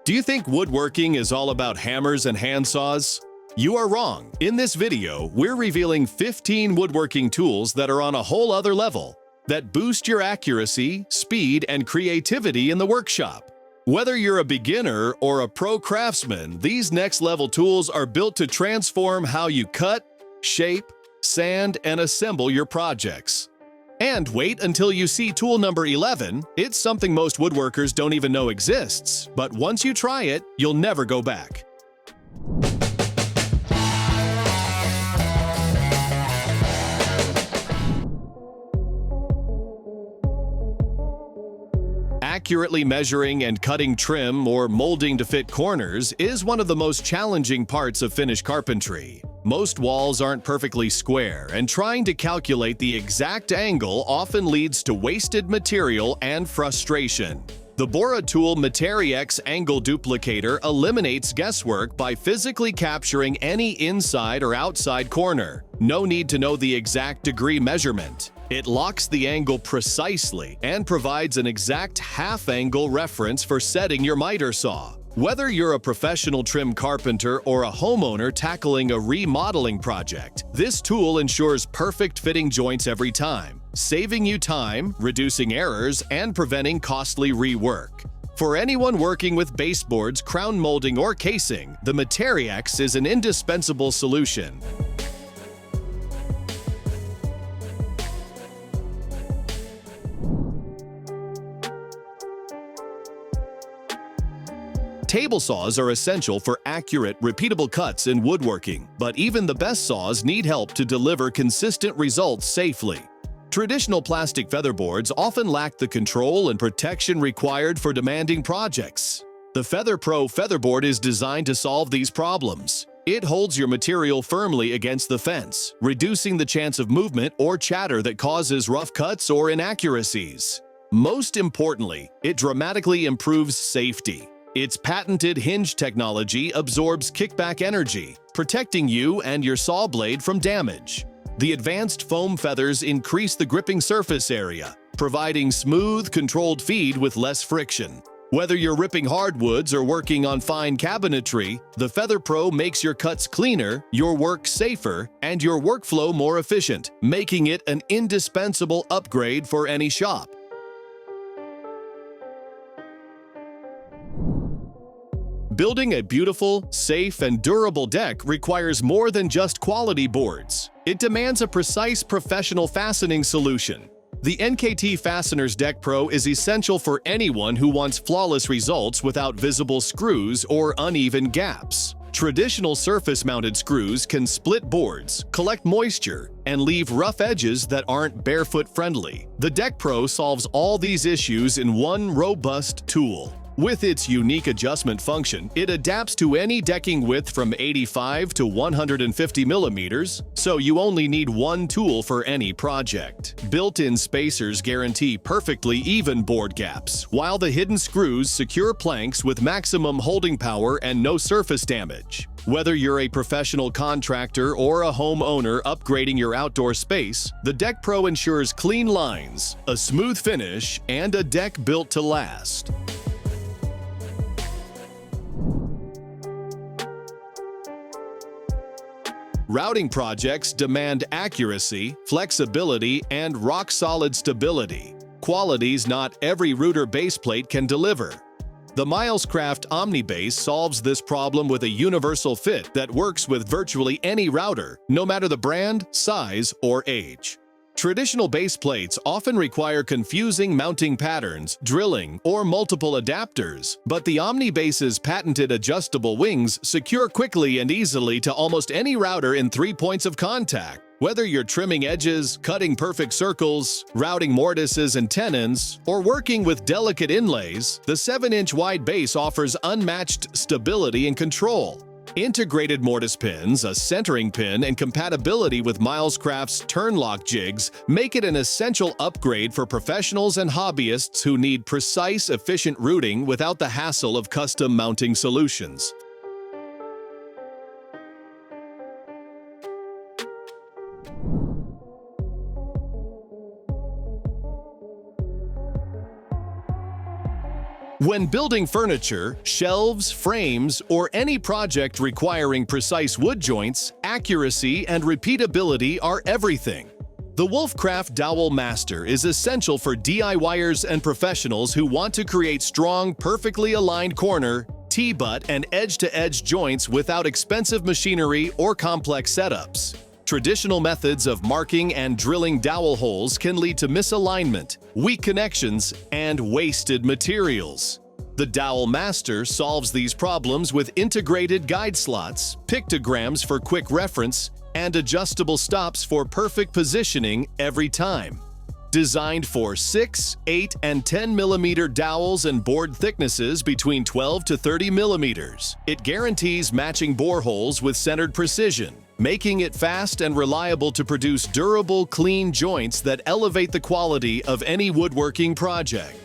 Do you think woodworking is all about hammers and handsaws? You are wrong. In this video, we're revealing 15 woodworking tools that are on a whole other level, that boost your accuracy, speed, and creativity in the workshop. Whether you're a beginner or a pro craftsman, these next-level tools are built to transform how you cut, shape, sand, and assemble your projects. And wait until you see tool number 11. It's something most woodworkers don't even know exists, but once you try it, you'll never go back. Accurately measuring and cutting trim or molding to fit corners is one of the most challenging parts of finished carpentry. Most walls aren't perfectly square, and trying to calculate the exact angle often leads to wasted material and frustration. The BORA tool MiteriX Angle Duplicator eliminates guesswork by physically capturing any inside or outside corner. No need to know the exact degree measurement. It locks the angle precisely and provides an exact half-angle reference for setting your miter saw. Whether you're a professional trim carpenter or a homeowner tackling a remodeling project, this tool ensures perfect fitting joints every time, saving you time, reducing errors, and preventing costly rework. For anyone working with baseboards, crown molding, or casing, the MiteriX is an indispensable solution. Table saws are essential for accurate, repeatable cuts in woodworking, but even the best saws need help to deliver consistent results safely. Traditional plastic featherboards often lack the control and protection required for demanding projects. The FeatherPRO Featherboard is designed to solve these problems. It holds your material firmly against the fence, reducing the chance of movement or chatter that causes rough cuts or inaccuracies. Most importantly, it dramatically improves safety. Its patented Hinge technology absorbs kickback energy, protecting you and your saw blade from damage. The advanced foam feathers increase the gripping surface area, providing smooth, controlled feed with less friction. Whether you're ripping hardwoods or working on fine cabinetry, the FeatherPRO makes your cuts cleaner, your work safer, and your workflow more efficient, making it an indispensable upgrade for any shop. Building a beautiful, safe, and durable deck requires more than just quality boards. It demands a precise professional fastening solution. The NKT Fasteners Deck Pro is essential for anyone who wants flawless results without visible screws or uneven gaps. Traditional surface-mounted screws can split boards, collect moisture, and leave rough edges that aren't barefoot-friendly. The Deck Pro solves all these issues in one robust tool. With its unique adjustment function, it adapts to any decking width from 85 to 150 millimeters, so you only need one tool for any project. Built-in spacers guarantee perfectly even board gaps, while the hidden screws secure planks with maximum holding power and no surface damage. Whether you're a professional contractor or a homeowner upgrading your outdoor space, the Deck Pro ensures clean lines, a smooth finish, and a deck built to last. Routing projects demand accuracy, flexibility, and rock-solid stability, qualities not every router baseplate can deliver. The Milescraft OmniBase solves this problem with a universal fit that works with virtually any router, no matter the brand, size, or age. Traditional base plates often require confusing mounting patterns, drilling, or multiple adapters, but the OmniBase's patented adjustable wings secure quickly and easily to almost any router in 3 points of contact. Whether you're trimming edges, cutting perfect circles, routing mortises and tenons, or working with delicate inlays, the 7-inch wide base offers unmatched stability and control. Integrated mortise pins, a centering pin, and compatibility with Milescraft's turn-lock jigs make it an essential upgrade for professionals and hobbyists who need precise, efficient routing without the hassle of custom mounting solutions. When building furniture, shelves, frames, or any project requiring precise wood joints, accuracy and repeatability are everything. The Wolfcraft Dowel Master is essential for DIYers and professionals who want to create strong, perfectly aligned corner, T-butt, and edge-to-edge joints without expensive machinery or complex setups. Traditional methods of marking and drilling dowel holes can lead to misalignment, weak connections, and wasted materials. The Dowel Master solves these problems with integrated guide slots, pictograms for quick reference, and adjustable stops for perfect positioning every time. Designed for 6, 8, and 10 mm dowels and board thicknesses between 12 to 30 mm, it guarantees matching bore holes with centered precision, making it fast and reliable to produce durable, clean joints that elevate the quality of any woodworking project.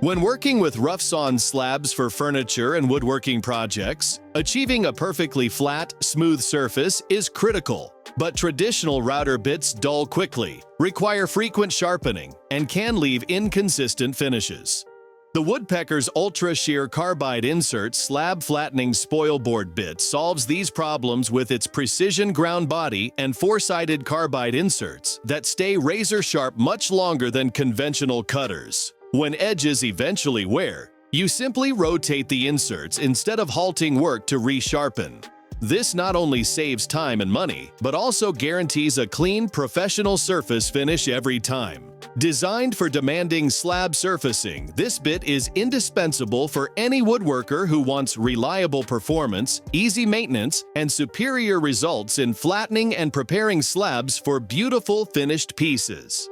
When working with rough-sawn slabs for furniture and woodworking projects, achieving a perfectly flat, smooth surface is critical. But traditional router bits dull quickly, require frequent sharpening, and can leave inconsistent finishes. The Woodpecker's Ultra Shear Carbide Insert Slab Flattening Spoilboard bit solves these problems with its precision ground body and four-sided carbide inserts that stay razor-sharp much longer than conventional cutters. When edges eventually wear, you simply rotate the inserts instead of halting work to resharpen. This not only saves time and money, but also guarantees a clean, professional surface finish every time. Designed for demanding slab surfacing, this bit is indispensable for any woodworker who wants reliable performance, easy maintenance, and superior results in flattening and preparing slabs for beautiful finished pieces.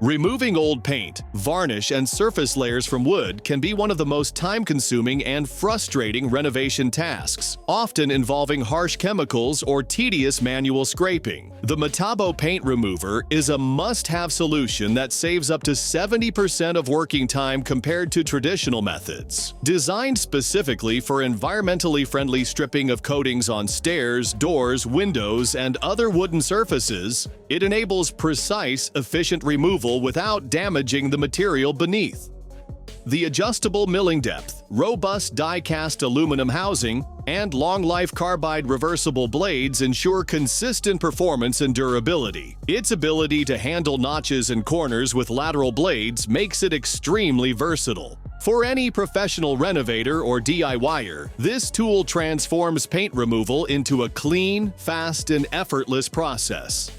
Removing old paint, varnish, and surface layers from wood can be one of the most time-consuming and frustrating renovation tasks, often involving harsh chemicals or tedious manual scraping. The Metabo paint remover is a must-have solution that saves up to 70% of working time compared to traditional methods. Designed specifically for environmentally friendly stripping of coatings on stairs, doors, windows, and other wooden surfaces, it enables precise, efficient removal without damaging the material beneath. The adjustable milling depth, robust die-cast aluminum housing, and long-life carbide reversible blades ensure consistent performance and durability. Its ability to handle notches and corners with lateral blades makes it extremely versatile. For any professional renovator or DIYer, this tool transforms paint removal into a clean, fast, and effortless process.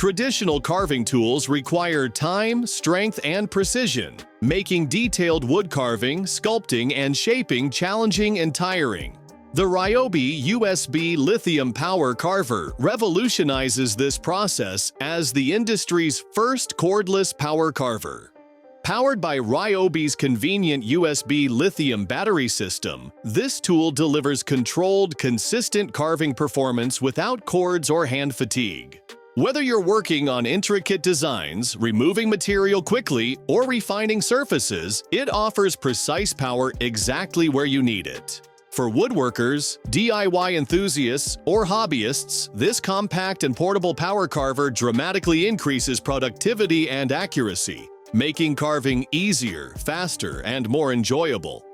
Traditional carving tools require time, strength, and precision, making detailed wood carving, sculpting, and shaping challenging and tiring. The Ryobi USB Lithium Power Carver revolutionizes this process as the industry's first cordless power carver. Powered by Ryobi's convenient USB lithium battery system, this tool delivers controlled, consistent carving performance without cords or hand fatigue. Whether you're working on intricate designs, removing material quickly, or refining surfaces, it offers precise power exactly where you need it. For woodworkers, DIY enthusiasts, or hobbyists, this compact and portable power carver dramatically increases productivity and accuracy, making carving easier, faster, and more enjoyable.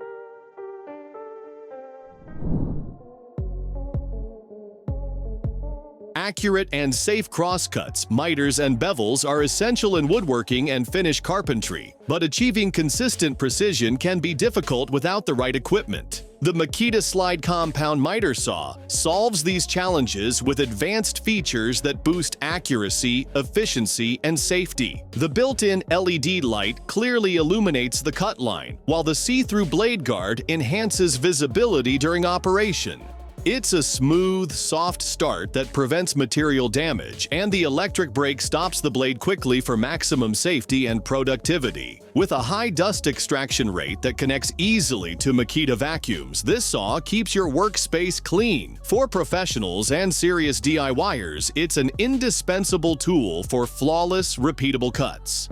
Accurate and safe crosscuts, mitres, and bevels are essential in woodworking and finish carpentry, but achieving consistent precision can be difficult without the right equipment. The Makita Slide Compound Miter Saw solves these challenges with advanced features that boost accuracy, efficiency, and safety. The built-in LED light clearly illuminates the cut line, while the see-through blade guard enhances visibility during operation. It's a smooth, soft start that prevents material damage, and the electric brake stops the blade quickly for maximum safety and productivity. With a high dust extraction rate that connects easily to Makita vacuums, this saw keeps your workspace clean. For professionals and serious DIYers, it's an indispensable tool for flawless, repeatable cuts.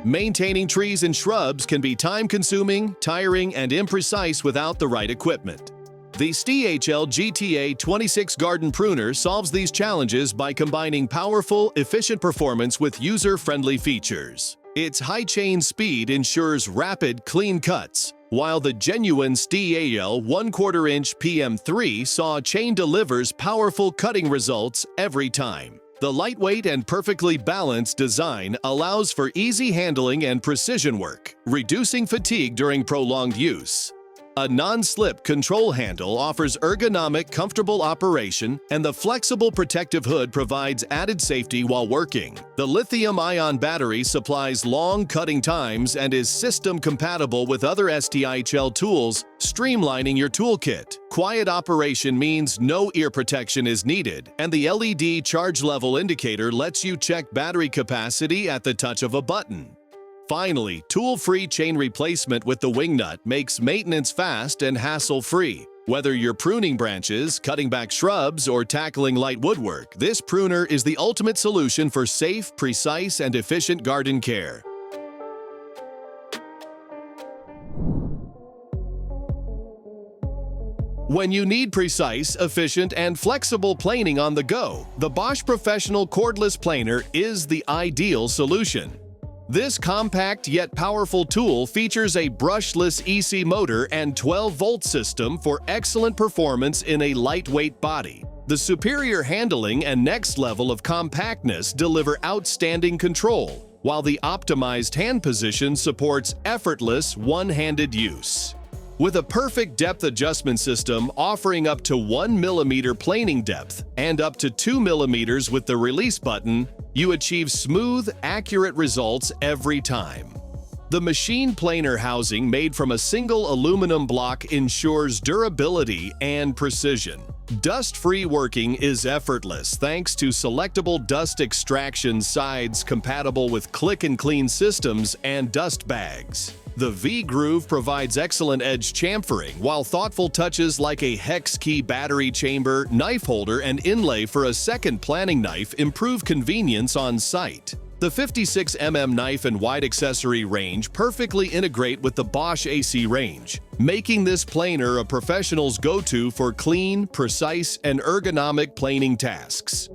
Maintaining trees and shrubs can be time-consuming, tiring, and imprecise without the right equipment. The STIHL GTA 26 Garden Pruner solves these challenges by combining powerful, efficient performance with user-friendly features. Its high chain speed ensures rapid, clean cuts, while the genuine STIHL 1/4-inch PM3 saw chain delivers powerful cutting results every time. The lightweight and perfectly balanced design allows for easy handling and precision work, reducing fatigue during prolonged use. A non-slip control handle offers ergonomic, comfortable operation, and the flexible protective hood provides added safety while working. The lithium-ion battery supplies long cutting times and is system-compatible with other STIHL tools, streamlining your toolkit. Quiet operation means no ear protection is needed, and the LED charge level indicator lets you check battery capacity at the touch of a button. Finally, tool-free chain replacement with the wing nut makes maintenance fast and hassle-free. Whether you're pruning branches, cutting back shrubs, or tackling light woodwork, this pruner is the ultimate solution for safe, precise, and efficient garden care. When you need precise, efficient, and flexible planing on the go, the Bosch Professional Cordless Planer is the ideal solution. This compact yet powerful tool features a brushless EC motor and 12-volt system for excellent performance in a lightweight body. The superior handling and next level of compactness deliver outstanding control, while the optimized hand position supports effortless one-handed use. With a perfect depth adjustment system offering up to 1 mm planing depth and up to 2 mm with the release button, you achieve smooth, accurate results every time. The machine planer housing made from a single aluminum block ensures durability and precision. Dust-free working is effortless thanks to selectable dust extraction sides compatible with click-and-clean systems and dust bags. The V-groove provides excellent edge chamfering, while thoughtful touches like a hex key battery chamber, knife holder, and inlay for a second planing knife improve convenience on site. The 56 mm knife and wide accessory range perfectly integrate with the Bosch AC range, making this planer a professional's go-to for clean, precise, and ergonomic planing tasks.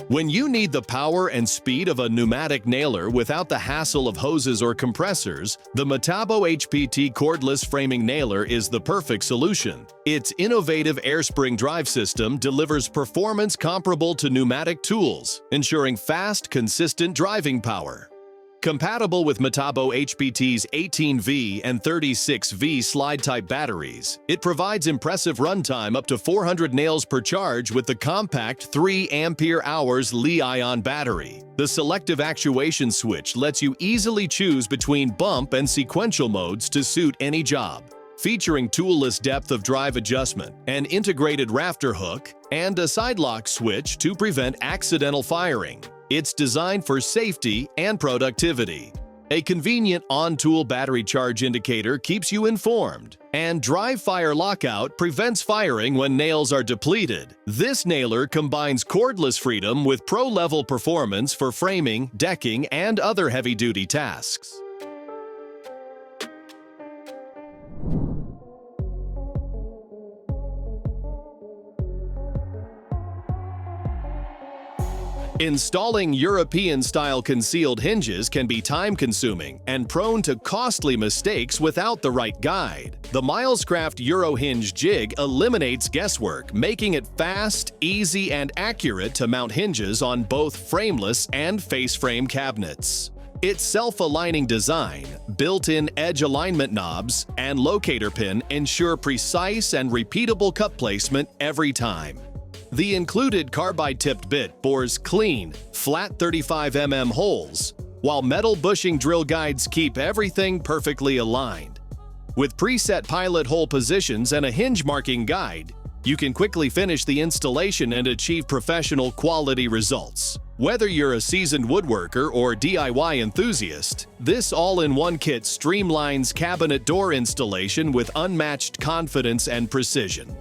When you need the power and speed of a pneumatic nailer without the hassle of hoses or compressors, the Metabo HPT cordless framing nailer is the perfect solution. Its innovative air spring drive system delivers performance comparable to pneumatic tools, ensuring fast, consistent driving power. Compatible with Metabo HPT's 18V and 36V slide-type batteries, it provides impressive runtime up to 400 nails per charge with the compact 3 ampere-hours Li-ion battery. The selective actuation switch lets you easily choose between bump and sequential modes to suit any job. Featuring toolless depth of drive adjustment, an integrated rafter hook, and a side lock switch to prevent accidental firing. It's designed for safety and productivity. A convenient on-tool battery charge indicator keeps you informed, and drive fire lockout prevents firing when nails are depleted. This nailer combines cordless freedom with pro-level performance for framing, decking, and other heavy-duty tasks. Installing European-style concealed hinges can be time-consuming and prone to costly mistakes without the right guide. The Milescraft Euro Hinge jig eliminates guesswork, making it fast, easy, and accurate to mount hinges on both frameless and face frame cabinets. Its self-aligning design, built-in edge alignment knobs, and locator pin ensure precise and repeatable cut placement every time. The included carbide-tipped bit bores clean, flat 35 mm holes, while metal bushing drill guides keep everything perfectly aligned. With preset pilot hole positions and a hinge marking guide, you can quickly finish the installation and achieve professional quality results. Whether you're a seasoned woodworker or DIY enthusiast, this all-in-one kit streamlines cabinet door installation with unmatched confidence and precision.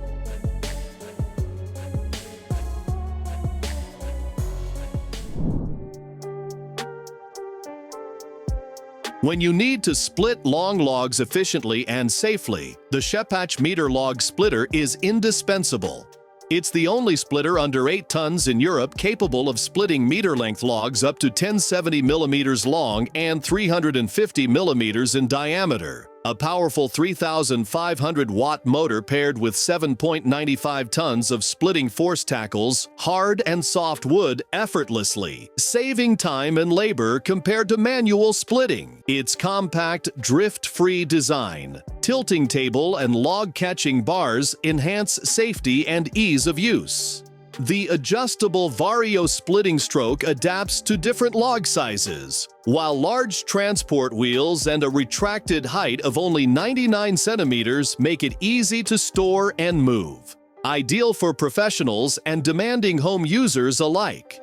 When you need to split long logs efficiently and safely, the Scheppach meter log splitter is indispensable. It's the only splitter under 8 tons in Europe capable of splitting meter-length logs up to 1070 mm long and 350 mm in diameter. A powerful 3,500-watt motor paired with 7.95 tons of splitting force tackles hard and soft wood effortlessly, saving time and labor compared to manual splitting. Its compact, drift-free design, tilting table, and log-catching bars enhance safety and ease of use. The adjustable Vario splitting stroke adapts to different log sizes, while large transport wheels and a retracted height of only 99 centimeters make it easy to store and move. Ideal for professionals and demanding home users alike.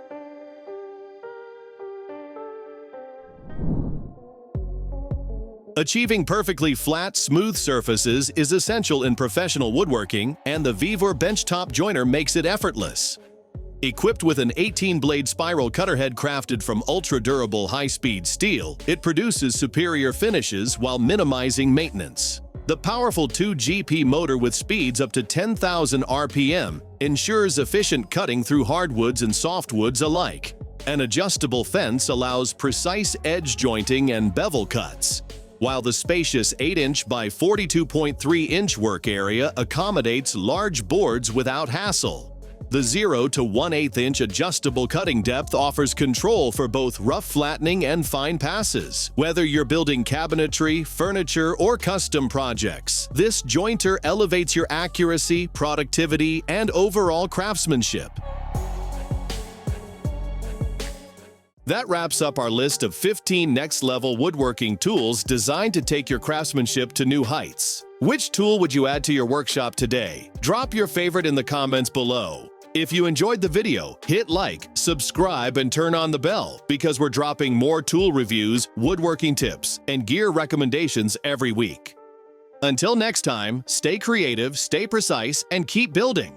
Achieving perfectly flat, smooth surfaces is essential in professional woodworking, and the Vevor Benchtop joiner makes it effortless. Equipped with an 18-blade spiral cutter head crafted from ultra-durable high-speed steel, it produces superior finishes while minimizing maintenance. The powerful 2GP motor with speeds up to 10,000 RPM ensures efficient cutting through hardwoods and softwoods alike. An adjustable fence allows precise edge jointing and bevel cuts, while the spacious 8-inch by 42.3-inch work area accommodates large boards without hassle. The 0 to 1/8-inch adjustable cutting depth offers control for both rough flattening and fine passes. Whether you're building cabinetry, furniture, or custom projects, this jointer elevates your accuracy, productivity, and overall craftsmanship. That wraps up our list of 15 next-level woodworking tools designed to take your craftsmanship to new heights. Which tool would you add to your workshop today? Drop your favorite in the comments below. If you enjoyed the video, hit like, subscribe, and turn on the bell because we're dropping more tool reviews, woodworking tips, and gear recommendations every week. Until next time, stay creative, stay precise, and keep building.